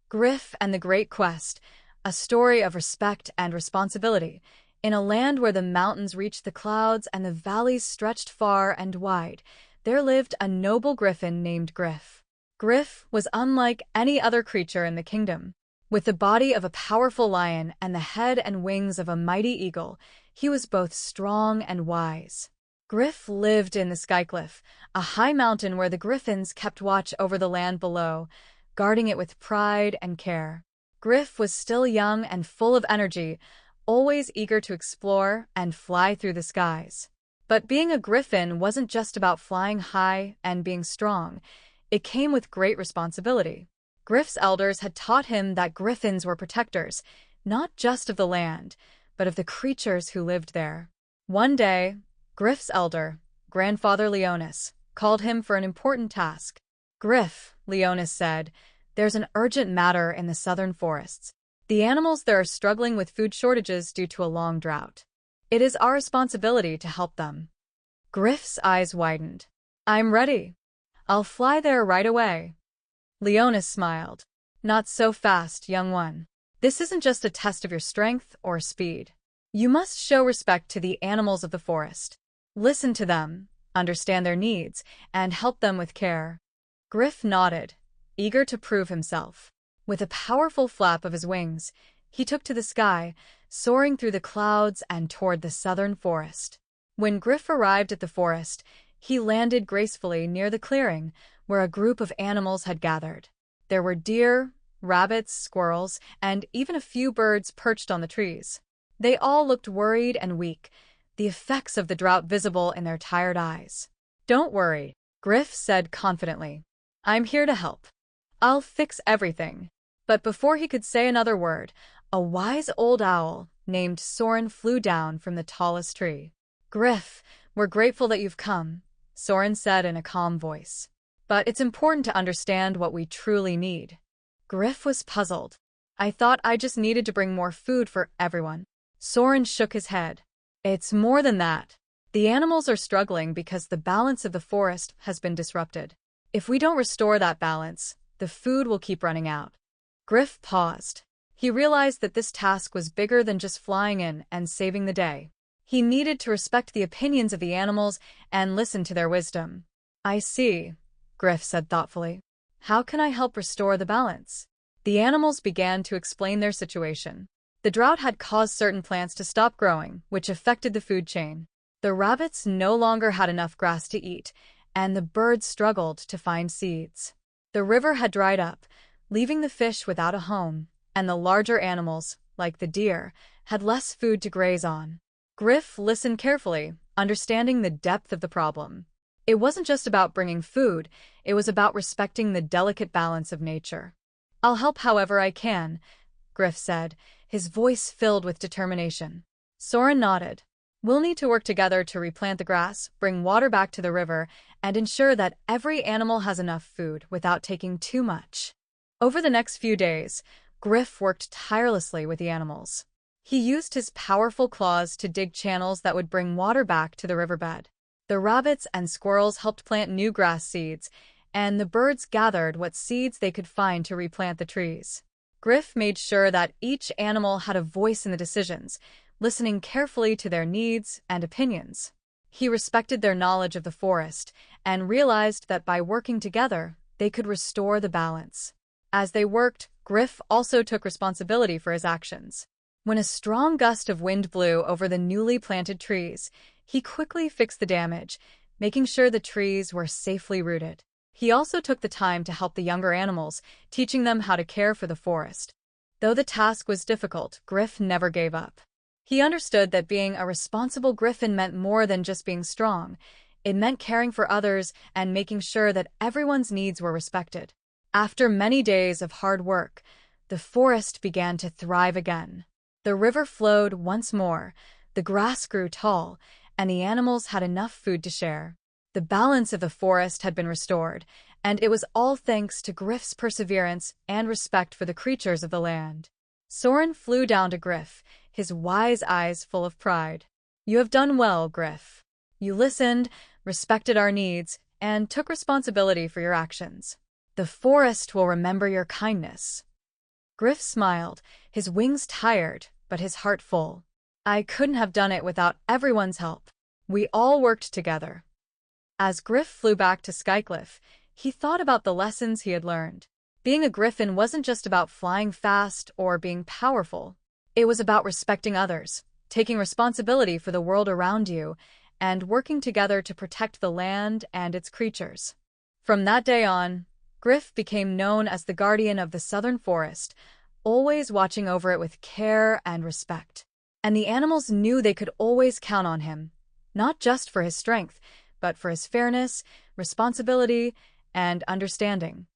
Griff and the Great Quest, a story of respect and responsibility. In a land where the mountains reached the clouds and the valleys stretched far and wide, there lived a noble griffin named Griff. Griff was unlike any other creature in the kingdom. With the body of a powerful lion and the head and wings of a mighty eagle, he was both strong and wise. Griff lived in the Skycliff, a high mountain where the griffins kept watch over the land below, guarding it with pride and care. Griff was still young and full of energy, always eager to explore and fly through the skies. But being a griffin wasn't just about flying high and being strong. It came with great responsibility. Griff's elders had taught him that griffins were protectors, not just of the land, but of the creatures who lived there. One day, Griff's elder, grandfather Leonis, called him for an important task. "Griff," Leonis said, "there's an urgent matter in the southern forests. The animals there are struggling with food shortages due to a long drought. It is our responsibility to help them." Griff's eyes widened. "I'm ready. I'll fly there right away." Leonis smiled. "Not so fast, young one. This isn't just a test of your strength or speed. You must show respect to the animals of the forest. Listen to them, understand their needs, and help them with care." Griff nodded, eager to prove himself. With a powerful flap of his wings, he took to the sky, soaring through the clouds and toward the southern forest. When Griff arrived at the forest, he landed gracefully near the clearing where a group of animals had gathered. There were deer, rabbits, squirrels, and even a few birds perched on the trees. They all looked worried and weak, the effects of the drought visible in their tired eyes. "Don't worry," Griff said confidently. "I'm here to help. I'll fix everything." But before he could say another word, a wise old owl named Soren flew down from the tallest tree. "Griff, we're grateful that you've come," Soren said in a calm voice. "But it's important to understand what we truly need." Griff was puzzled. "I thought I just needed to bring more food for everyone." Soren shook his head. "It's more than that. The animals are struggling because the balance of the forest has been disrupted. If we don't restore that balance, the food will keep running out." Griff paused. He realized that this task was bigger than just flying in and saving the day. He needed to respect the opinions of the animals and listen to their wisdom. "I see," Griff said thoughtfully. "How can I help restore the balance?" The animals began to explain their situation. The drought had caused certain plants to stop growing, which affected the food chain. The rabbits no longer had enough grass to eat, and the birds struggled to find seeds. The river had dried up, leaving the fish without a home, and the larger animals, like the deer, had less food to graze on. Griff listened carefully, understanding the depth of the problem. It wasn't just about bringing food, it was about respecting the delicate balance of nature. "I'll help however I can," Griff said, his voice filled with determination. Soren nodded. "We'll need to work together to replant the grass, bring water back to the river, and ensure that every animal has enough food without taking too much." Over the next few days, Griff worked tirelessly with the animals. He used his powerful claws to dig channels that would bring water back to the riverbed. The rabbits and squirrels helped plant new grass seeds, and the birds gathered what seeds they could find to replant the trees. Griff made sure that each animal had a voice in the decisions, listening carefully to their needs and opinions. He respected their knowledge of the forest and realized that by working together, they could restore the balance. As they worked, Griff also took responsibility for his actions. When a strong gust of wind blew over the newly planted trees, he quickly fixed the damage, making sure the trees were safely rooted. He also took the time to help the younger animals, teaching them how to care for the forest. Though the task was difficult, Griff never gave up. He understood that being a responsible griffin meant more than just being strong. It meant caring for others and making sure that everyone's needs were respected. After many days of hard work, the forest began to thrive again. The river flowed once more, the grass grew tall, and the animals had enough food to share. The balance of the forest had been restored, and it was all thanks to Griff's perseverance and respect for the creatures of the land. Soren flew down to Griff, his wise eyes full of pride. "You have done well, Griff. You listened, respected our needs, and took responsibility for your actions. The forest will remember your kindness." Griff smiled, his wings tired, but his heart full. I couldn't have done it without everyone's help. We all worked together. As Griff flew back to Skycliff, he thought about the lessons he had learned. Being a griffin wasn't just about flying fast or being powerful. It was about respecting others, taking responsibility for the world around you, and working together to protect the land and its creatures. From that day on, Griff became known as the guardian of the southern forest, always watching over it with care and respect. And the animals knew they could always count on him, not just for his strength, but for his fairness, responsibility, and understanding.